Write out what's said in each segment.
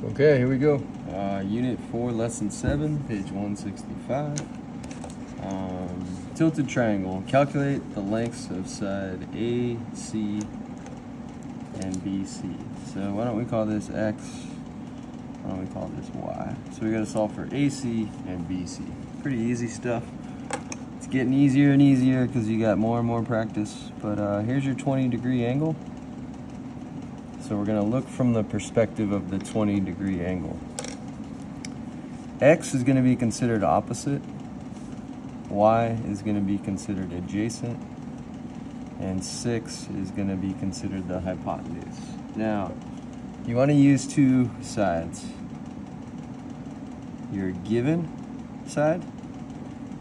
Okay, here we go. Unit 4, Lesson 7, page 165. Tilted triangle. Calculate the lengths of side A, C, and BC. So why don't we call this X? Why don't we call this Y? So we got to solve for AC and BC. Pretty easy stuff. It's getting easier and easier because you got more and more practice. But here's your 20-degree angle. So we're going to look from the perspective of the 20-degree angle. X is going to be considered opposite. Y is going to be considered adjacent. And 6 is going to be considered the hypotenuse. Now, you want to use two sides. Your given side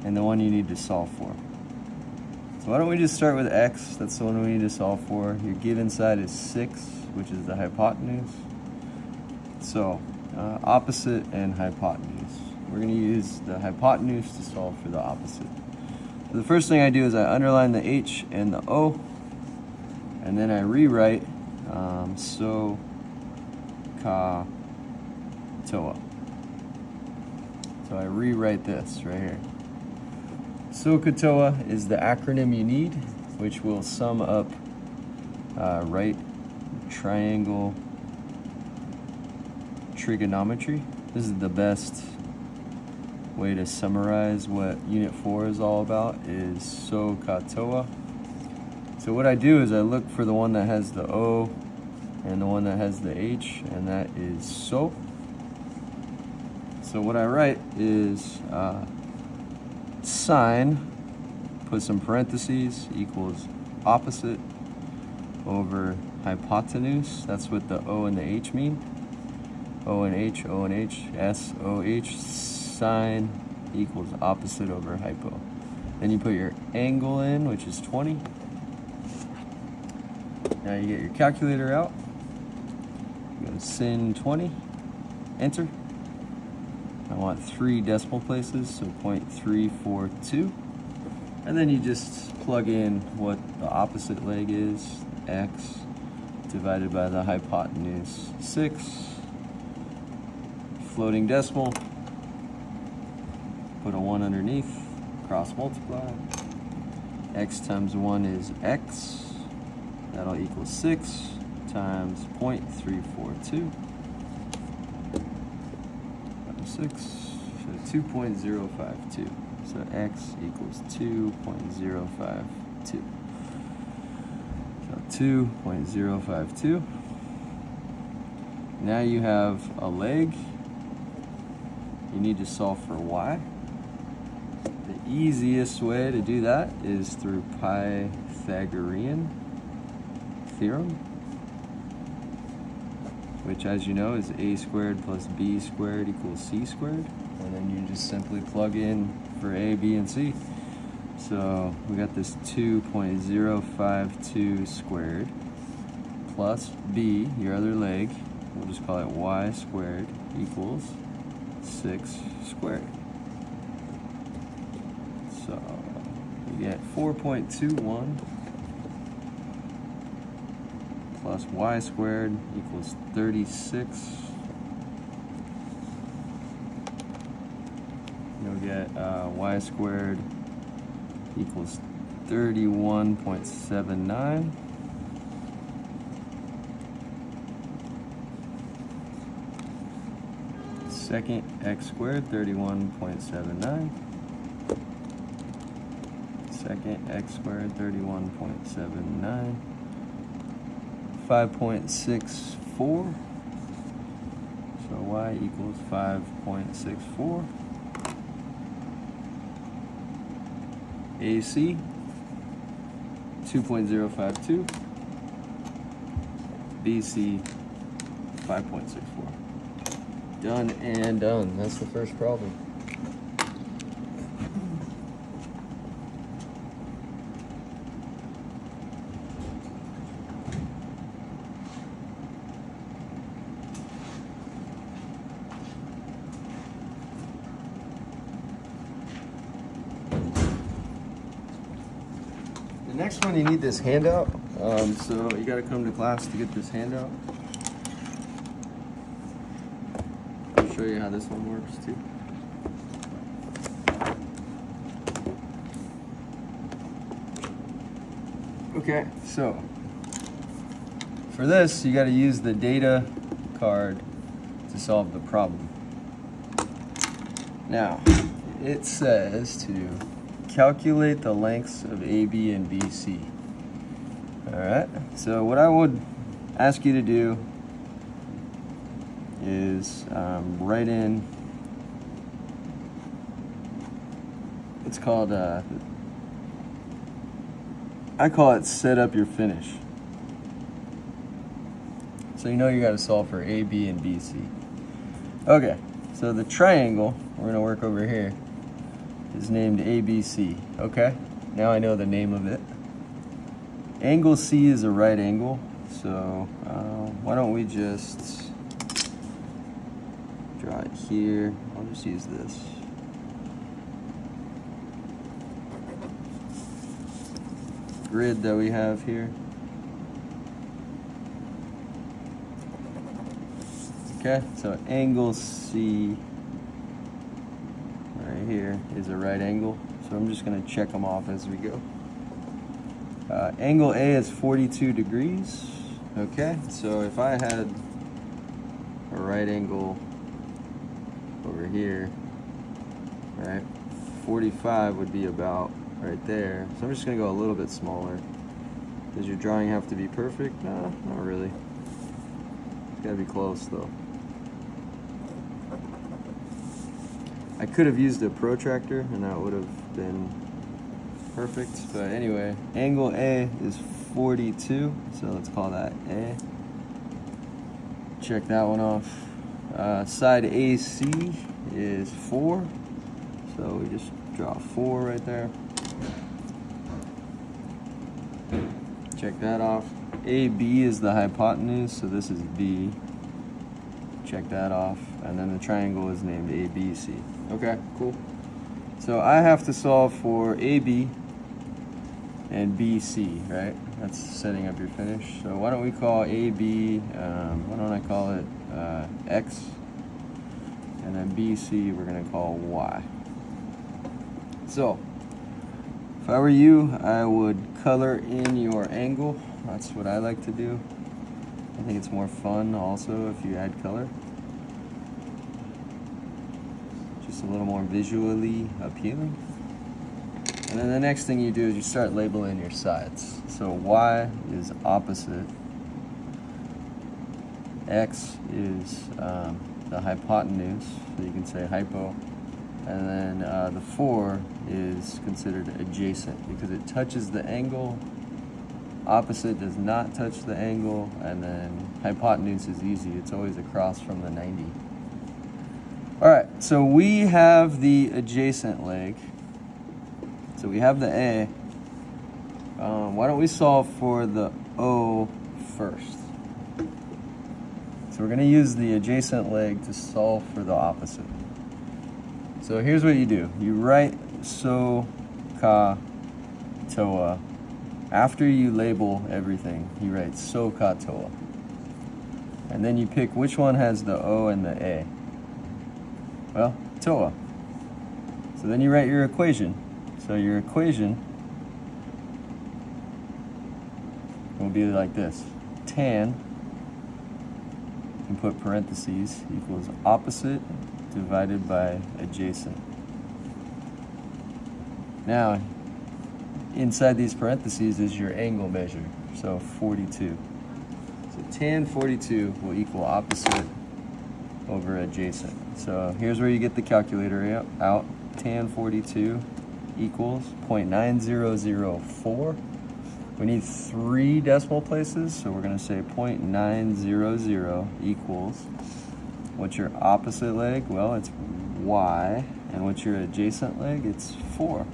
and the one you need to solve for. So why don't we just start with X? That's the one we need to solve for. Your given side is 6, which is the hypotenuse. So, opposite and hypotenuse. We're going to use the hypotenuse to solve for the opposite. So the first thing I do is I underline the H and the O, and then I rewrite SOHCAHTOA. So I rewrite this right here. SOHCAHTOA is the acronym you need, which will sum up right triangle trigonometry. This is the best way to summarize what Unit 4 is all about, is SOHCAHTOA. So what I do is I look for the one that has the O and the one that has the H, and that is SO. So what I write is sine, put some parentheses, equals opposite over hypotenuse. That's what the O and the H mean. O and H, O and H, S-O-H, sine equals opposite over hypo. Then you put your angle in, which is 20. Now you get your calculator out. You go to sin 20, enter. I want 3 decimal places, so 0.342. And then you just plug in what the opposite leg is, x, divided by the hypotenuse, 6. Floating decimal, put a 1 underneath, cross multiply. X times 1 is x. That'll equal 6 times 0.342. 6, so 2.052. So x equals 2.052. So 2.052. Now you have a leg. You need to solve for y. The easiest way to do that is through Pythagorean theorem, which, as you know, is a squared plus b squared equals c squared. And then you just simply plug in for a, b, and c. So we got this 2.052 squared plus b, your other leg, we'll just call it y squared, equals 6 squared. So we get 4.21 plus y squared equals 36. You'll get y squared equals 31.79. Second, x squared, 31.79. Second, x squared, 31.79. 5.64. So y equals 5.64. AC, 2.052. BC, 5.64. Done and done. That's the first problem. The next one, you need this handout. So you got to come to class to get this handout. show you how this one works too. Okay, so for this, you got to use the data card to solve the problem. Now, it says to calculate the lengths of AB and BC. All right, so what I would ask you to do is write in, it's called, I call it set up your finish. So you know you got to solve for A, B, and B, C. Okay, so the triangle, we're going to work over here, is named ABC, okay? Now I know the name of it. Angle C is a right angle, so why don't we just draw it here. I'll just use this. Grid that we have here. Okay, so angle C right here is a right angle. So I'm just going to check them off as we go. Angle A is 42 degrees. Okay, so if I had a right angle over here, right, 45 would be about right there. So I'm just going to go a little bit smaller. Does your drawing have to be perfect? No, not really. It's got to be close though. I could have used a protractor and that would have been perfect, but anyway, angle A is 42, so let's call that A. Check that one off. Side AC is 4, so we just draw 4 right there. Check that off. AB is the hypotenuse, so this is B. Check that off. And then the triangle is named ABC. Okay, cool. So I have to solve for AB and BC, right? That's setting up your finish. So why don't we call AB, why don't I call it X? And then BC we're gonna call Y. So, if I were you, I would color in your angle. That's what I like to do. I think it's more fun also if you add color. Just a little more visually appealing. And then the next thing you do is you start labeling your sides. So Y is opposite. X is the hypotenuse, so you can say hypo. And then the 4 is considered adjacent because it touches the angle. Opposite does not touch the angle, and then hypotenuse is easy. It's always across from the 90. All right, so we have the adjacent leg. So we have the A. Why don't we solve for the O first? So we're going to use the adjacent leg to solve for the opposite. So here's what you do. You write so, ka, toa. After you label everything, you write so, ka, toa. And then you pick which one has the O and the A. Well, toa. So then you write your equation. So your equation will be like this. Tan, you can put parentheses, equals opposite divided by adjacent. Now, inside these parentheses is your angle measure, so 42. So tan 42 will equal opposite over adjacent. So here's where you get the calculator out. Tan 42 equals 0.9004. We need 3 decimal places, so we're going to say 0.900 equals, what's your opposite leg? Well, it's Y. And what's your adjacent leg? It's 4.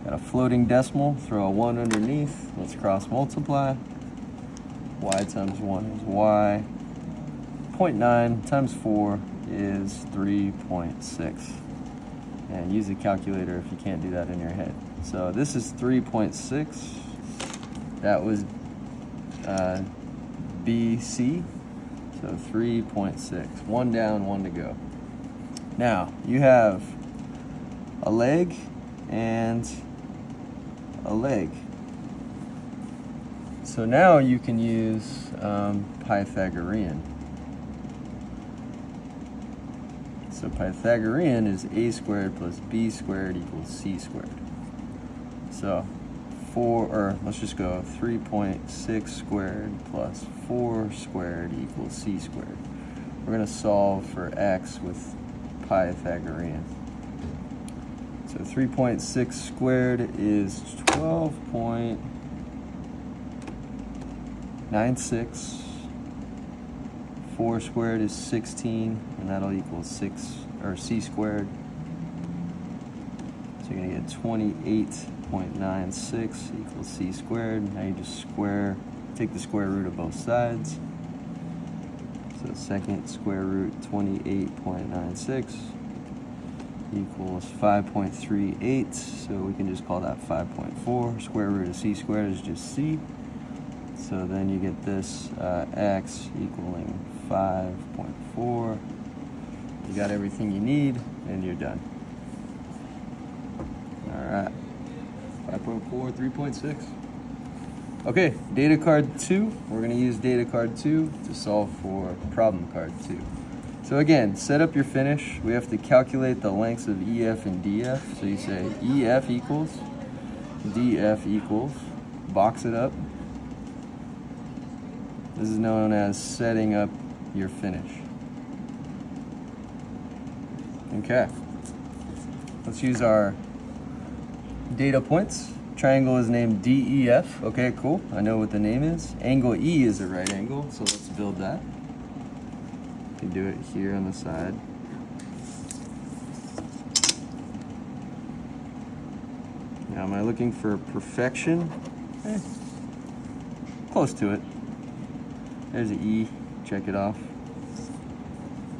Got a floating decimal, throw a 1 underneath. Let's cross multiply. Y times 1 is Y. 0.9 times 4 is 3.6. And use a calculator if you can't do that in your head. So this is 3.6. That was BC. So So 3.6. One down, one to go. Now, you have a leg and a leg. So now you can use Pythagorean. So Pythagorean is a squared plus b squared equals c squared. So let's just go 3.6 squared plus 4 squared equals c squared. We're going to solve for x with Pythagorean. So 3.6 squared is 12.96. 4 squared is 16, and that'll equal c squared. So you're gonna get 28.96 equals c squared. Now you just take the square root of both sides. So second square root 28.96 equals 5.38. So we can just call that 5.4. Square root of c squared is just c. So then you get this x equaling 5.4. You got everything you need, and you're done. All right, 5.4, 3.6. Okay, data card 2. We're going to use data card 2 to solve for problem card 2. So again, set up your finish. We have to calculate the lengths of EF and DF. So you say EF equals, DF equals, box it up. This is known as setting up your finish. Okay, let's use our data points. Triangle is named DEF. Okay, cool. I know what the name is. Angle E is a right angle, so let's build that. You can do it here on the side. Now, am I looking for perfection? Close to it. There's an E, check it off.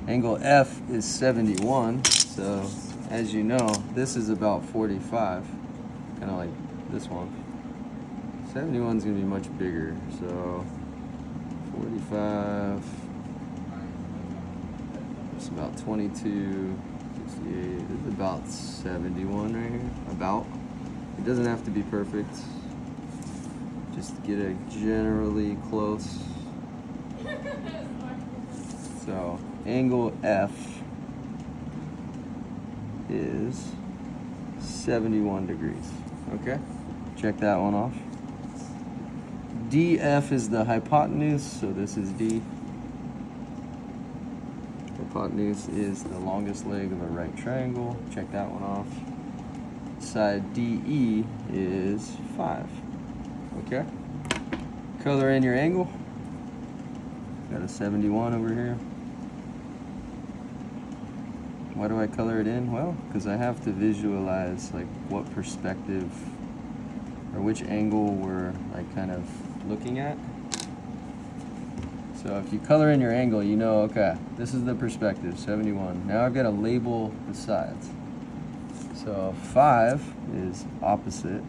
Angle F is 71, so as you know, this is about 45, kind of like this one. 71 is going to be much bigger, so 45, it's about 22, 68, this is about 71 right here, about. It doesn't have to be perfect, just get it generally close. So angle F is 71 degrees. Okay, check that one off. DF is the hypotenuse, so this is D. Hypotenuse is the longest leg of a right triangle. Check that one off. Side DE is 5. Okay, color in your angle. Got a 71 over here. Why do I color it in? Well, because I have to visualize like what perspective or which angle we're like kind of looking at. So if you color in your angle, you know, okay, this is the perspective, 71. Now I've got to label the sides. So 5 is opposite.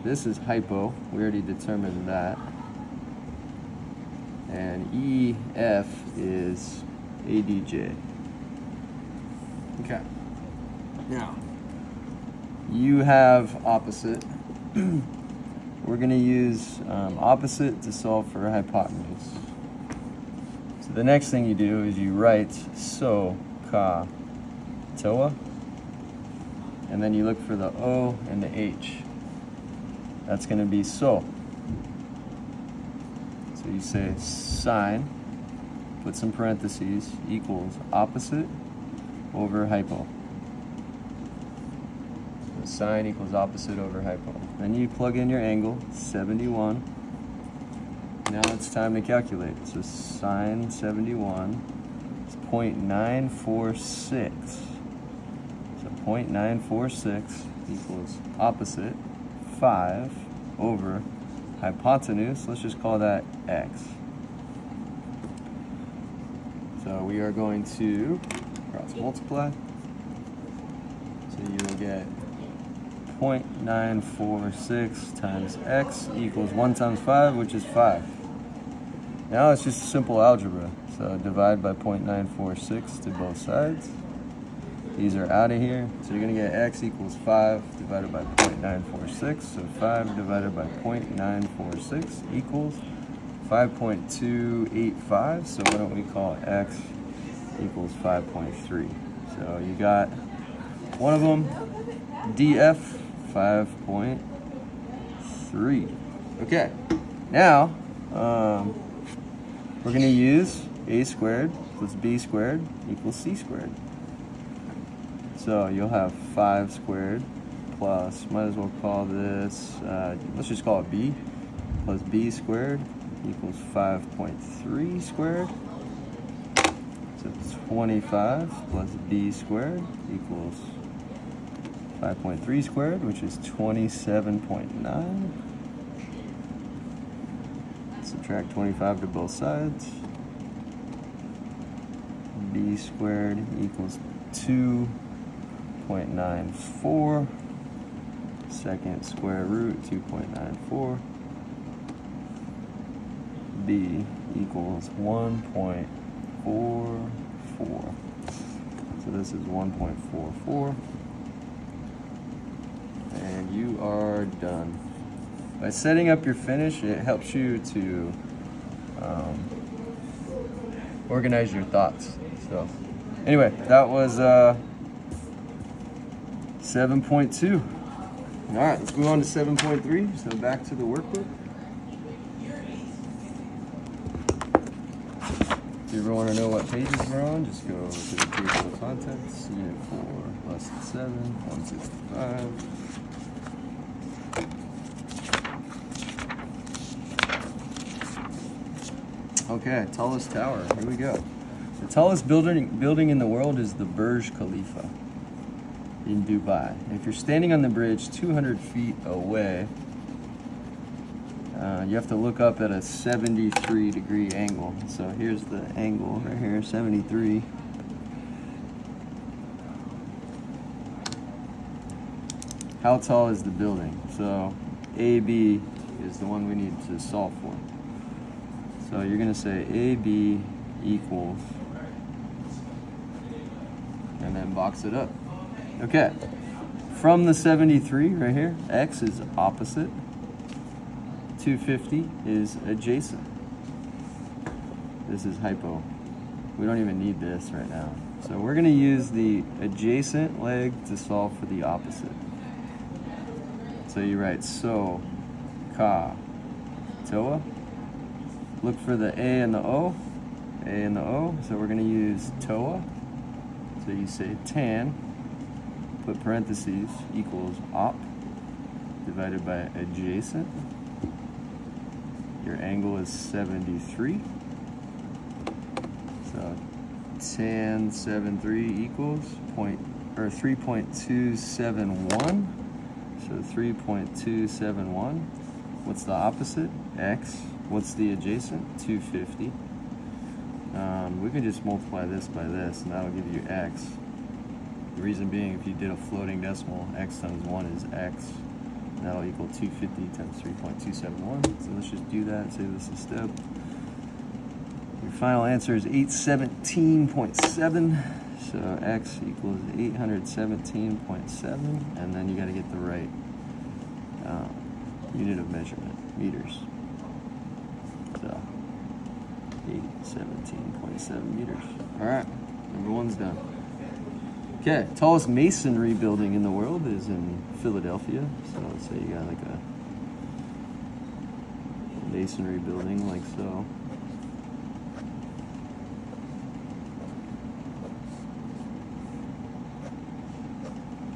This is hypo. We already determined that. And EF is ADJ. Okay. Now, you have opposite. We're going to use opposite to solve for a hypotenuse. So the next thing you do is you write so, ka, toa, and then you look for the O and the H. That's going to be so. So you say sine, put some parentheses, equals opposite over hypo. So sine equals opposite over hypo. Then you plug in your angle, 71. Now it's time to calculate. So sine 71 is 0.946. So 0.946 equals opposite 5 over hypotenuse. Let's just call that x. So we are going to cross multiply. So you will get 0.946 times x equals 1 times 5, which is 5. Now it's just simple algebra. So divide by 0.946 to both sides. These are out of here. So you're gonna get x equals 5 divided by 0.946. So 5 divided by 0.946 equals 5.285. So why don't we call x equals 5.3. So you got one of them, df 5.3. Okay, now we're gonna use a squared plus b squared equals c squared. So you'll have 5 squared plus, might as well call this, let's just call it b, plus b squared equals 5.3 squared. So 25 plus b squared equals 5.3 squared, which is 27.9. Subtract 25 to both sides. B squared equals 2.94. Second square root, 2.94. B equals 1.44. So this is 1.44. And you are done. By setting up your finish, it helps you to organize your thoughts. So anyway, that was 7.2. All right, let's move on to 7.3. So back to the workbook. If you ever want to know what pages we're on, just go to the table of contents, unit 4, lesson 7, 165. Okay, tallest tower, here we go. The tallest building in the world is the Burj Khalifa in Dubai. If you're standing on the bridge 200 feet away, you have to look up at a 73-degree angle. So here's the angle right here, 73. How tall is the building? So AB is the one we need to solve for. So you're gonna say AB equals, and then box it up. Okay, from the 73 right here, X is opposite, 250 is adjacent. This is hypo. We don't even need this right now. So we're gonna use the adjacent leg to solve for the opposite. So you write so, ka, toa. Look for the A and the O. A and the O. So we're going to use TOA. So you say tan, put parentheses, equals op, divided by adjacent. Your angle is 73. So tan 73 equals 3.271. So 3.271. What's the opposite? X. What's the adjacent? 250. We can just multiply this by this, and that'll give you X. The reason being, if you did a floating decimal, X times 1 is X. And that'll equal 250 times 3.271. So let's just do that and save this a step. Your final answer is 817.7. So X equals 817.7. And then you got to get the right unit of measurement, meters. So 817.7 meters. All right, number one's done. Okay, tallest masonry building in the world is in Philadelphia. So let's say you got like a masonry building like so.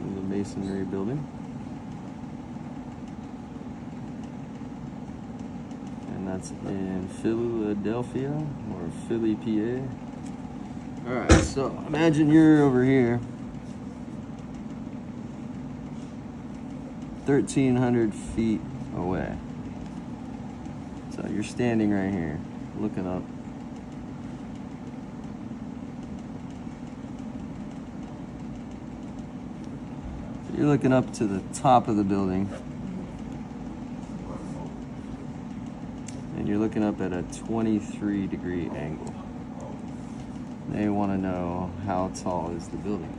There's a masonry building. That's in Philadelphia or Philly, PA. All right, so imagine you're over here, 1,300 feet away. So you're standing right here, looking up. So you're looking up to the top of the building. And you're looking up at a 23-degree angle. They want to know how tall is the building.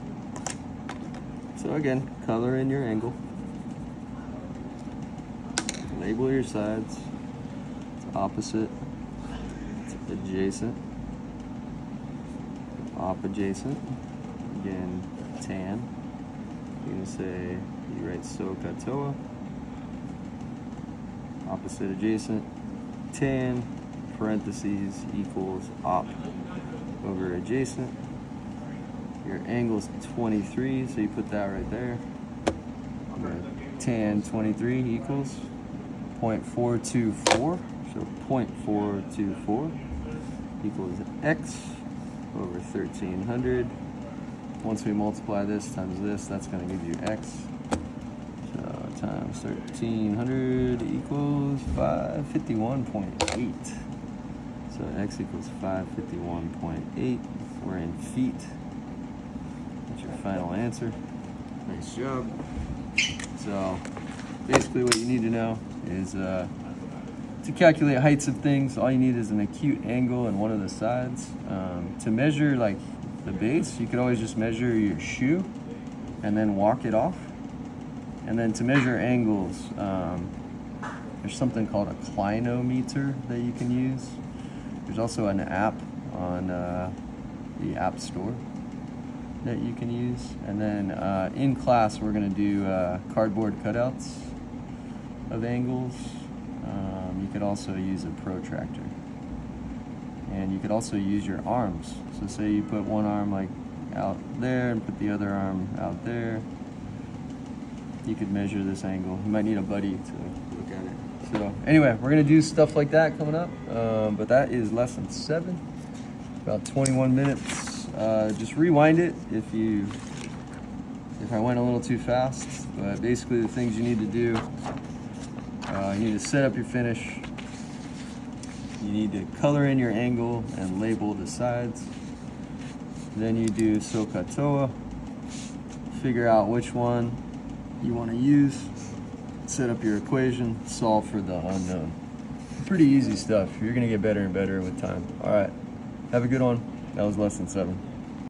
So again, color in your angle. Label your sides. It's opposite. It's adjacent. Op adjacent. Again, tan. You're gonna say, you write SOHCAHTOA. Opposite adjacent. Tan, parentheses, equals op over adjacent. Your angle's 23, so you put that right there. Tan 23 equals 0.424, so 0.424 equals x over 1300. Once we multiply this times this, that's going to give you x. So times 1300 equals 551.8. So x equals 551.8. We're in feet. That's your final answer. Nice job. So basically what you need to know is to calculate heights of things, all you need is an acute angle in one of the sides. To measure like the base, you could always just measure your shoe and then walk it off. And then to measure angles, there's something called a clinometer that you can use. There's also an app on the App Store that you can use. And then in class, we're gonna do cardboard cutouts of angles. You could also use a protractor. And you could also use your arms. So say you put one arm like out there and put the other arm out there. You could measure this angle. You might need a buddy to look at it. So anyway, we're gonna do stuff like that coming up. But that is lesson 7, about 21 minutes. Just rewind it if I went a little too fast. But basically the things you need to do, you need to set up your finish. You need to color in your angle and label the sides. Then you do SOHCAHTOA, figure out which one you want to use, set up your equation, solve for the unknown. Pretty easy stuff. You're going to get better and better with time. All right, have a good one. That was lesson 7.